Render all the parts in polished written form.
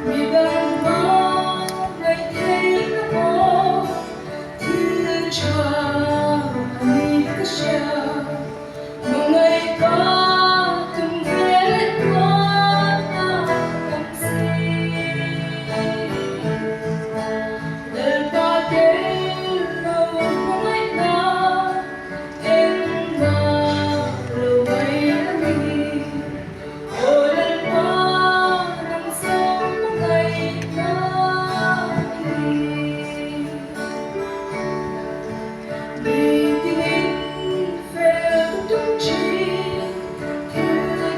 Vì bạn có ngày thấy nó thiên trà đi cứ trà một ngày có từng ghé qua làm gì để ta đến đâu không ai nào em mà lâu bay đã đi ôi lần qua năm sau một ngày ta đi vì tình yêu về tung chi cứ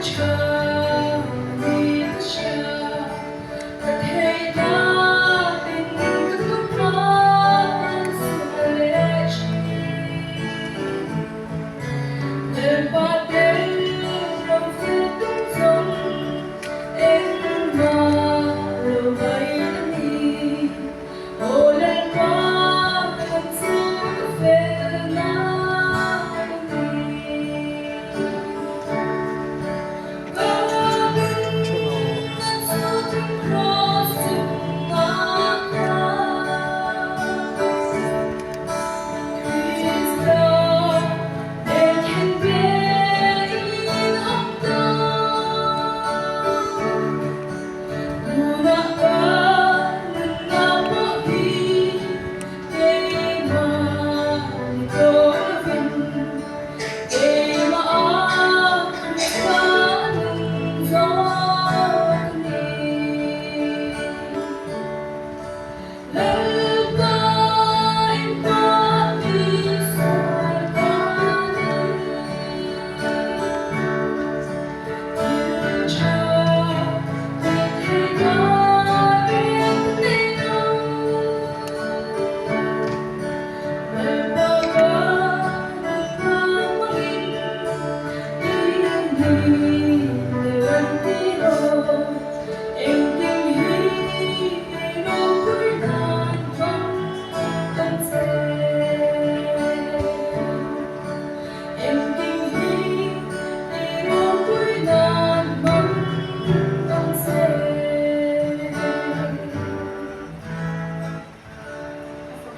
chờ đi chờ ta thấy ta tình cứ lúc đó sẽ lẽ để qua đến lòng phía tung dòng em mà lâu bay đã đi ôi lần qua lần sau về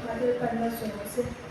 Padre para nosotros.